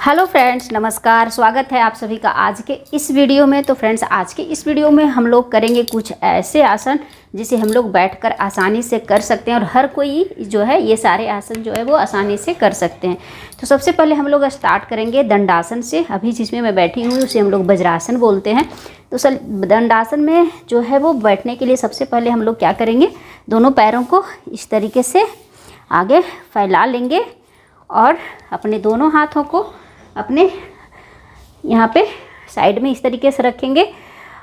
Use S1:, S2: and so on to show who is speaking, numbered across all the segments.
S1: Hello friends, नमस्कार। स्वागत है आप सभी का आज के इस वीडियो में। तो फ्रेंड्स, आज के इस वीडियो में हम लोग करेंगे कुछ ऐसे आसन जिसे हम लोग बैठकर आसानी से कर सकते हैं और हर कोई जो है ये सारे आसन जो है वो आसानी से कर सकते हैं। तो सबसे पहले हम लोग स्टार्ट करेंगे दंडासन से। अभी जिसमें मैं बैठी हुई उसे हम लोग वज्रासन बोलते हैं। तो दंडासन में जो है वो बैठने के लिए सबसे पहले हम लोग क्या करेंगे, दोनों पैरों को इस तरीके से आगे फैला लेंगे और अपने दोनों हाथों को अपने यहाँ पे साइड में इस तरीके से रखेंगे।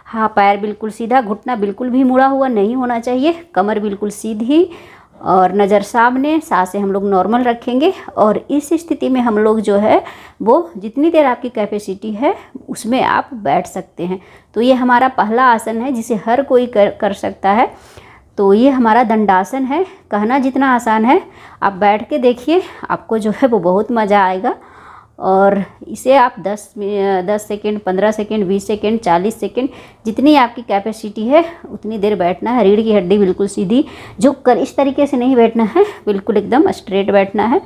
S1: हाँ, पैर बिल्कुल सीधा, घुटना बिल्कुल भी मुड़ा हुआ नहीं होना चाहिए, कमर बिल्कुल सीधी और नज़र सामने, सांसें हम लोग नॉर्मल रखेंगे। और इस स्थिति में हम लोग जो है वो जितनी देर आपकी कैपेसिटी है उसमें आप बैठ सकते हैं। तो ये हमारा पहला आसन है जिसे हर कोई कर सकता है। तो ये हमारा दंडासन है। कहना जितना आसान है, आप बैठ के देखिए, आपको जो है वो बहुत मज़ा आएगा। और इसे आप 10 सेकेंड, 15 सेकेंड, 20 सेकेंड, 40 सेकेंड, जितनी आपकी कैपेसिटी है उतनी देर बैठना है। रीढ़ की हड्डी बिल्कुल सीधी झुक कर इस तरीके से नहीं बैठना है, बिल्कुल एकदम स्ट्रेट बैठना है।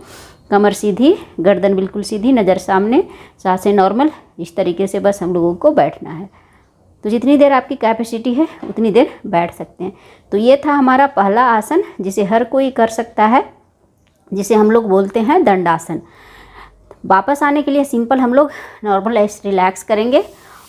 S1: कमर सीधी, गर्दन बिल्कुल सीधी, नज़र सामने, सांसें नॉर्मल, इस तरीके से बस हम लोगों को बैठना है। तो जितनी देर आपकी कैपेसिटी है उतनी देर बैठ सकते हैं। तो ये था हमारा पहला आसन जिसे हर कोई कर सकता है, जिसे हम लोग बोलते हैं दंडासन। वापस आने के लिए सिंपल हम लोग नॉर्मल ऐसे रिलैक्स करेंगे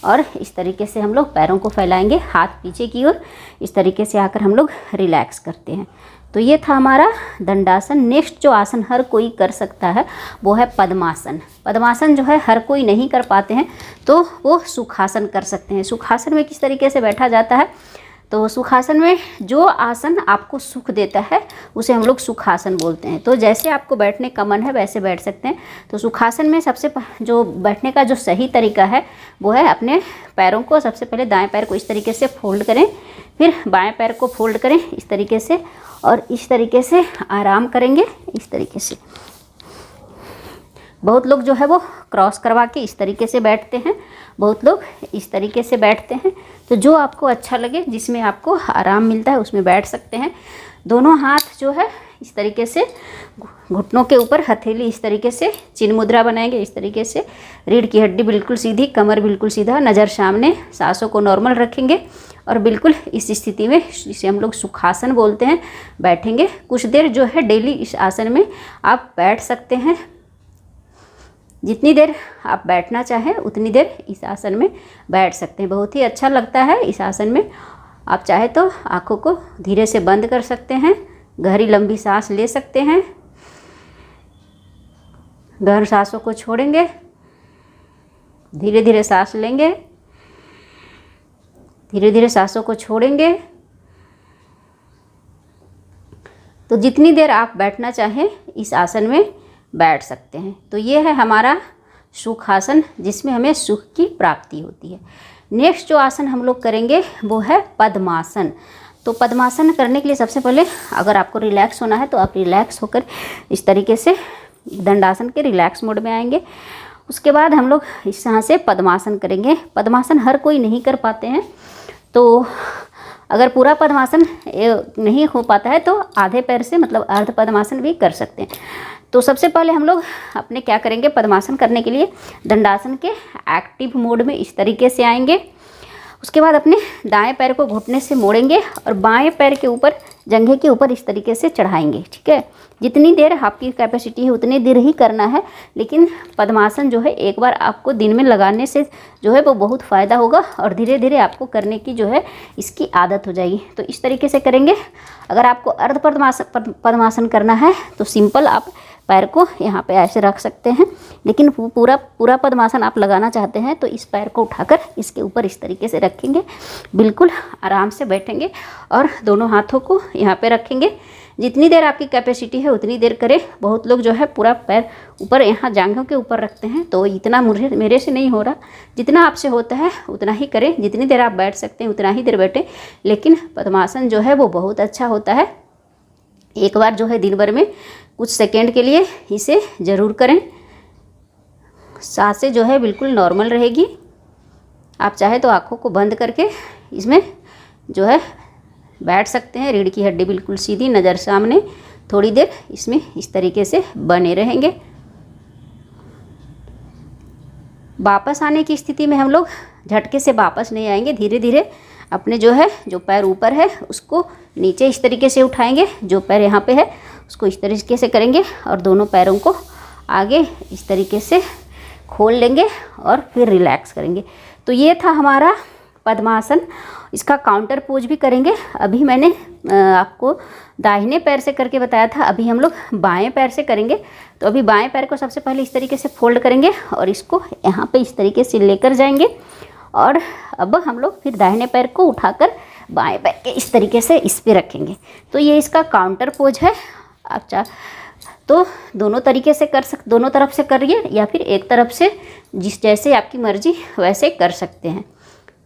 S1: और इस तरीके से हम लोग पैरों को फैलाएंगे, हाथ पीछे की ओर, इस तरीके से आकर हम लोग रिलैक्स करते हैं। तो ये था हमारा दंडासन। नेक्स्ट जो आसन हर कोई कर सकता है वो है पद्मासन। पद्मासन जो है हर कोई नहीं कर पाते हैं तो वो सुखासन कर सकते हैं। सुखासन में किस तरीके से बैठा जाता है, तो सुखासन में जो आसन आपको सुख देता है उसे हम लोग सुखासन बोलते हैं। तो जैसे आपको बैठने का मन है वैसे बैठ सकते हैं। तो सुखासन में सबसे जो बैठने का जो सही तरीका है वो है अपने पैरों को सबसे पहले दाएं पैर को इस तरीके से फोल्ड करें, फिर बाएं पैर को फोल्ड करें इस तरीके से, और इस तरीके से आराम करेंगे इस तरीके से। बहुत लोग जो है वो क्रॉस करवा के इस तरीके से बैठते हैं, बहुत लोग इस तरीके से बैठते हैं। तो जो आपको अच्छा लगे, जिसमें आपको आराम मिलता है उसमें बैठ सकते हैं। दोनों हाथ जो है इस तरीके से घुटनों के ऊपर, हथेली इस तरीके से चिन्ह मुद्रा बनाएंगे इस तरीके से। रीढ़ की हड्डी बिल्कुल सीधी, कमर बिल्कुल सीधा, नज़र सामने, सांसों को नॉर्मल रखेंगे और बिल्कुल इस स्थिति में, इसे हम लोग सुखासन बोलते हैं, बैठेंगे। कुछ देर जो है डेली इस आसन में आप बैठ सकते हैं। जितनी देर आप बैठना चाहें उतनी देर इस आसन में बैठ सकते हैं। बहुत ही अच्छा लगता है इस आसन में। आप चाहे तो आँखों को धीरे से बंद कर सकते हैं, गहरी लंबी सांस ले सकते हैं, गहरी सांसों को छोड़ेंगे, धीरे धीरे सांस लेंगे, धीरे धीरे सांसों को छोड़ेंगे। तो जितनी देर आप बैठना चाहें इस आसन में बैठ सकते हैं। तो ये है हमारा सुखासन जिसमें हमें सुख की प्राप्ति होती है। नेक्स्ट जो आसन हम लोग करेंगे वो है पद्मासन। तो पद्मासन करने के लिए सबसे पहले अगर आपको रिलैक्स होना है तो आप रिलैक्स होकर इस तरीके से दंडासन के रिलैक्स मोड में आएंगे। उसके बाद हम लोग इस तरह से पद्मासन करेंगे। पद्मासन हर कोई नहीं कर पाते हैं, तो अगर पूरा पद्मासन नहीं हो पाता है तो आधे पैर से मतलब अर्ध पद्मासन भी कर सकते हैं। तो सबसे पहले हम लोग अपने क्या करेंगे, पद्मासन करने के लिए दंडासन के एक्टिव मोड में इस तरीके से आएंगे। उसके बाद अपने दाएं पैर को घुटने से मोड़ेंगे और बाएं पैर के ऊपर, जंघे के ऊपर इस तरीके से चढ़ाएंगे। ठीक है, जितनी देर आपकी कैपेसिटी है उतनी देर ही करना है। लेकिन पद्मासन जो है एक बार आपको दिन में लगाने से जो है वो बहुत फ़ायदा होगा और धीरे धीरे आपको करने की जो है इसकी आदत हो जाएगी। तो इस तरीके से करेंगे। अगर आपको अर्ध पद्मासन करना है तो सिंपल आप पैर को यहाँ पे ऐसे रख सकते हैं, लेकिन पूरा पद्मासन आप लगाना चाहते हैं तो इस पैर को उठाकर इसके ऊपर इस तरीके से रखेंगे, बिल्कुल आराम से बैठेंगे और दोनों हाथों को यहाँ पे रखेंगे। जितनी देर आपकी कैपेसिटी है उतनी देर करें। बहुत लोग जो है पूरा पैर ऊपर यहाँ जांघों के ऊपर रखते हैं, तो इतना मेरे से नहीं हो रहा। जितना आपसे होता है उतना ही करें, जितनी देर आप बैठ सकते हैं उतना ही देर बैठें। लेकिन पद्मासन जो है वो बहुत अच्छा होता है। एक बार जो है दिन भर में कुछ सेकेंड के लिए इसे ज़रूर करें। सांसें जो है बिल्कुल नॉर्मल रहेगी। आप चाहे तो आँखों को बंद करके इसमें जो है बैठ सकते हैं। रीढ़ की हड्डी बिल्कुल सीधी, नज़र सामने, थोड़ी देर इसमें इस तरीके से बने रहेंगे। वापस आने की स्थिति में हम लोग झटके से वापस नहीं आएंगे, धीरे धीरे अपने जो पैर ऊपर है उसको नीचे इस तरीके से उठाएंगे, जो पैर यहाँ पे है उसको इस तरीके से करेंगे और दोनों पैरों को आगे इस तरीके से खोल लेंगे और फिर रिलैक्स करेंगे। तो ये था हमारा पद्मासन। इसका काउंटर पोज भी करेंगे। अभी मैंने आपको दाहिने पैर से करके बताया था, अभी हम लोग बाएं पैर से करेंगे। तो अभी बाएं पैर को सबसे पहले इस तरीके से फोल्ड करेंगे और इसको यहाँ पे इस तरीके से लेकर जाएंगे और अब हम लोग फिर दाहिने पैर को उठाकर बाएं पैर के इस तरीके से इस पे रखेंगे। तो ये इसका काउंटर पोज है। अच्छा, तो दोनों तरीके से दोनों तरफ से करिए या फिर एक तरफ से, जैसे आपकी मर्जी वैसे कर सकते हैं।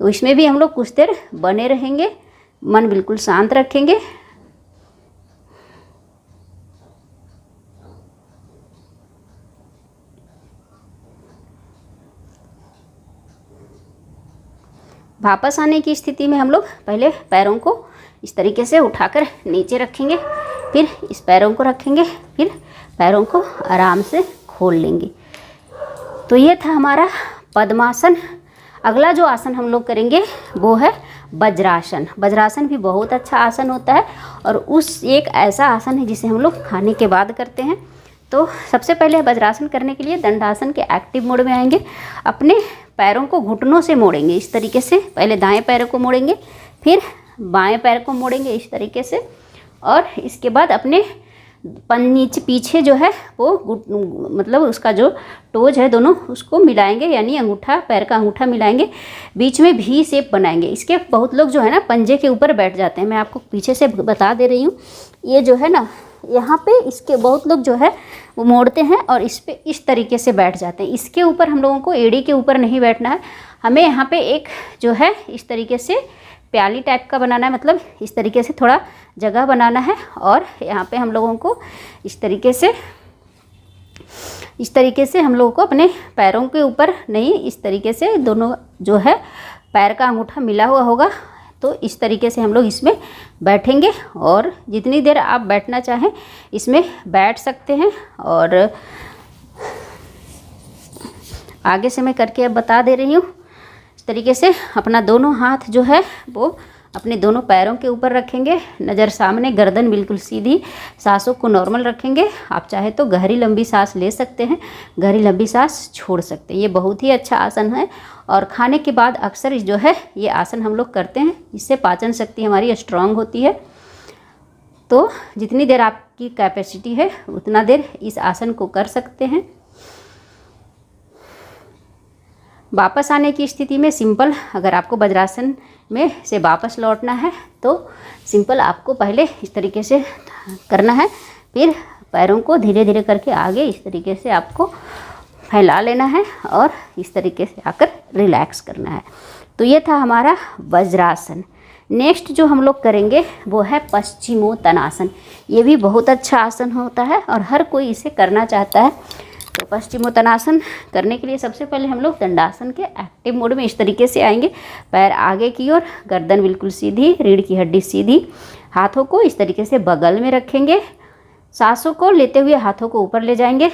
S1: तो इसमें भी हम लोग कुछ देर बने रहेंगे, मन बिल्कुल शांत रखेंगे। वापस आने की स्थिति में हम लोग पहले पैरों को इस तरीके से उठाकर नीचे रखेंगे, फिर इस पैरों को रखेंगे, फिर पैरों को आराम से खोल लेंगे। तो ये था हमारा पद्मासन। अगला जो आसन हम लोग करेंगे वो है वज्रासन। वज्रासन भी बहुत अच्छा आसन होता है और उस एक ऐसा आसन है जिसे हम लोग खाने के बाद करते हैं। तो सबसे पहले वज्रासन करने के लिए दंडासन के एक्टिव मोड में आएंगे। अपने पैरों को घुटनों से मोड़ेंगे इस तरीके से। पहले दाएं पैर को मोड़ेंगे, फिर बाएं पैर को मोड़ेंगे इस तरीके से और इसके बाद अपने नीचे पीछे जो है वो मतलब उसका जो टोज है दोनों उसको मिलाएंगे, यानी अंगूठा, पैर का अंगूठा मिलाएंगे, बीच में भी शेप बनाएंगे। इसके बहुत लोग जो है ना पंजे के ऊपर बैठ जाते हैं। मैं आपको पीछे से बता दे रही हूँ, ये जो है ना यहाँ पे इसके बहुत लोग जो है वो मोड़ते हैं और इस पे इस तरीके से बैठ जाते हैं। इसके ऊपर हम लोगों को एड़ी के ऊपर नहीं बैठना है, हमें यहाँ पे एक जो है इस तरीके से प्याली टाइप का बनाना है, मतलब इस तरीके से थोड़ा जगह बनाना है और यहाँ पे हम लोगों को इस तरीके से हम लोगों को अपने पैरों के ऊपर नहीं, इस तरीके से दोनों जो है पैर का अंगूठा मिला हुआ होगा। तो इस तरीके से हम लोग इसमें बैठेंगे और जितनी देर आप बैठना चाहें इसमें बैठ सकते हैं। और आगे से मैं करके अब बता दे रही हूँ। इस तरीके से अपना दोनों हाथ जो है वो अपने दोनों पैरों के ऊपर रखेंगे, नज़र सामने, गर्दन बिल्कुल सीधी, सांसों को नॉर्मल रखेंगे। आप चाहे तो गहरी लंबी सांस ले सकते हैं, गहरी लंबी सांस छोड़ सकते हैं। ये बहुत ही अच्छा आसन है और खाने के बाद अक्सर जो है ये आसन हम लोग करते हैं। इससे पाचन शक्ति हमारी स्ट्रांग होती है। तो जितनी देर आपकी कैपेसिटी है उतना देर इस आसन को कर सकते हैं। वापस आने की स्थिति में सिंपल, अगर आपको वज्रासन में से वापस लौटना है तो सिंपल आपको पहले इस तरीके से करना है, फिर पैरों को धीरे धीरे करके आगे इस तरीके से आपको फैला लेना है और इस तरीके से आकर रिलैक्स करना है। तो ये था हमारा वज्रासन। नेक्स्ट जो हम लोग करेंगे वो है पश्चिमोत्तानासन। ये भी बहुत अच्छा आसन होता है और हर कोई इसे करना चाहता है। तो पश्चिमोत्तानासन करने के लिए सबसे पहले हम लोग दंडासन के एक्टिव मोड में इस तरीके से आएंगे। पैर आगे की ओर, गर्दन बिल्कुल सीधी, रीढ़ की हड्डी सीधी, हाथों को इस तरीके से बगल में रखेंगे। सांसों को लेते हुए हाथों को ऊपर ले जाएंगे।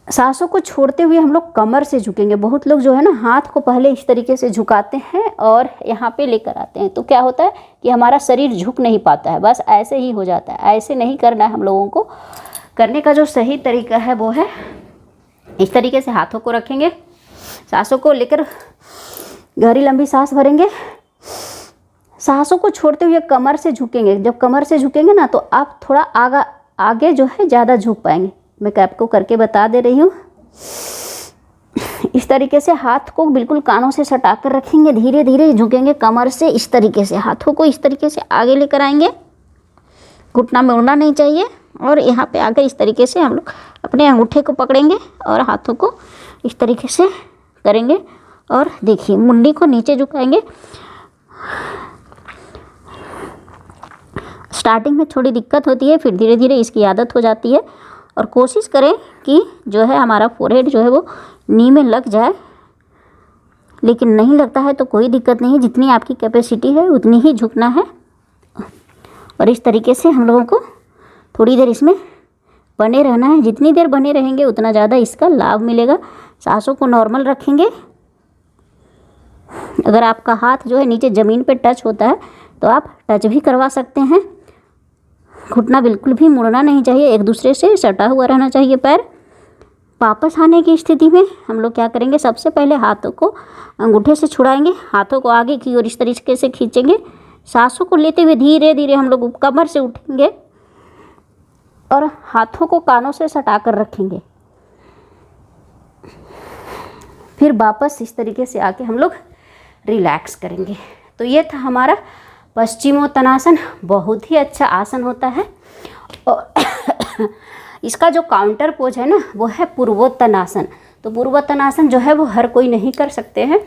S1: सांसों को छोड़ते हुए हम लोग कमर से झुकेंगे। बहुत लोग जो है ना हाथ को पहले इस तरीके से झुकाते हैं और यहाँ पे लेकर आते हैं, तो क्या होता है कि हमारा शरीर झुक नहीं पाता है, बस ऐसे ही हो जाता है। ऐसे नहीं करना है हम लोगों को। करने का जो सही तरीका है वो है इस तरीके से हाथों को रखेंगे, सांसों को लेकर गहरी लंबी सांस भरेंगे, सांसों को छोड़ते हुए कमर से झुकेंगे। जब कमर से झुकेंगे ना तो आप थोड़ा आगे जो है ज़्यादा झुक पाएंगे। मैं आपको करके बता दे रही हूँ। इस तरीके से हाथ को बिल्कुल कानों से सटा कर रखेंगे, धीरे धीरे झुकेंगे कमर से। इस तरीके से हाथों को इस तरीके से आगे लेकर आएंगे, घुटना मोड़ना नहीं चाहिए। और यहाँ पे आकर इस तरीके से हम लोग अपने अंगूठे को पकड़ेंगे और हाथों को इस तरीके से करेंगे और देखिए मुंडी को नीचे झुकाएंगे। स्टार्टिंग में थोड़ी दिक्कत होती है, फिर धीरे धीरे इसकी आदत हो जाती है। और कोशिश करें कि जो है हमारा फोरहेड जो है वो नी में लग जाए, लेकिन नहीं लगता है तो कोई दिक्कत नहीं है। जितनी आपकी कैपेसिटी है उतनी ही झुकना है। और इस तरीके से हम लोगों को थोड़ी देर इसमें बने रहना है। जितनी देर बने रहेंगे उतना ज़्यादा इसका लाभ मिलेगा। सांसों को नॉर्मल रखेंगे। अगर आपका हाथ जो है नीचे ज़मीन पे टच होता है तो आप टच भी करवा सकते हैं। घुटना बिल्कुल भी मुड़ना नहीं चाहिए, एक दूसरे से सटा हुआ रहना चाहिए पैर। वापस आने की स्थिति में हम लोग क्या करेंगे, सबसे पहले हाथों को अंगूठे से छुड़ाएंगे, हाथों को आगे की ओर इस तरीके से खींचेंगे। सांसों को लेते हुए धीरे धीरे हम लोग कमर से उठेंगे और हाथों को कानों से सटा कर रखेंगे। फिर वापस इस तरीके से आके हम लोग रिलैक्स करेंगे। तो ये था हमारा पश्चिमोत्तानासन। बहुत ही अच्छा आसन होता है। और इसका जो काउंटर पोज है ना वो है पूर्वोत्तानासन। तो पूर्वोत्तानासन जो है वो हर कोई नहीं कर सकते हैं।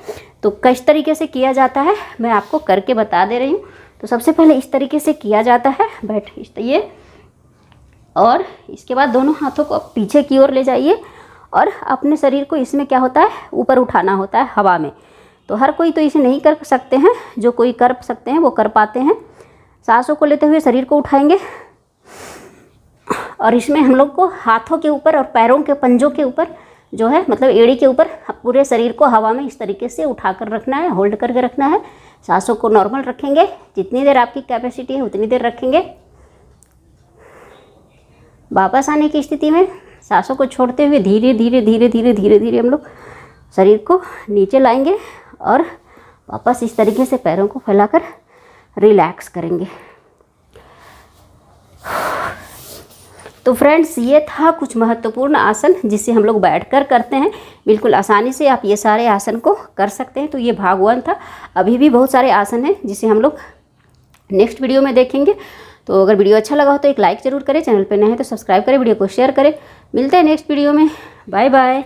S1: तो किस तरीके से किया जाता है मैं आपको करके बता दे रही हूँ। तो सबसे पहले इस तरीके से किया जाता है, बैठ ये, और इसके बाद दोनों हाथों को पीछे की ओर ले जाइए और अपने शरीर को इसमें क्या होता है, ऊपर उठाना होता है हवा में। तो हर कोई तो इसे नहीं कर सकते हैं, जो कोई कर सकते हैं वो कर पाते हैं। सांसों को लेते हुए शरीर को उठाएंगे और इसमें हम लोग को हाथों के ऊपर और पैरों के पंजों के ऊपर जो है, मतलब एड़ी के ऊपर पूरे शरीर को हवा में इस तरीके से उठा कर रखना है, होल्ड करके रखना है। सांसों को नॉर्मल रखेंगे, जितनी देर आपकी कैपेसिटी है उतनी देर रखेंगे। वापस आने की स्थिति में सांसों को छोड़ते हुए धीरे धीरे धीरे धीरे धीरे धीरे हम लोग शरीर को नीचे लाएंगे और वापस इस तरीके से पैरों को फैलाकर रिलैक्स करेंगे। तो फ्रेंड्स, ये था कुछ महत्वपूर्ण आसन जिसे हम लोग बैठकर करते हैं। बिल्कुल आसानी से आप ये सारे आसन को कर सकते हैं। तो ये भाग 1 था। अभी भी बहुत सारे आसन हैं जिसे हम लोग नेक्स्ट वीडियो में देखेंगे। तो अगर वीडियो अच्छा लगा हो तो एक लाइक ज़रूर करें, चैनल पर नए हैं तो सब्सक्राइब करें, वीडियो को शेयर करें। मिलते हैं नेक्स्ट वीडियो में। Bye bye.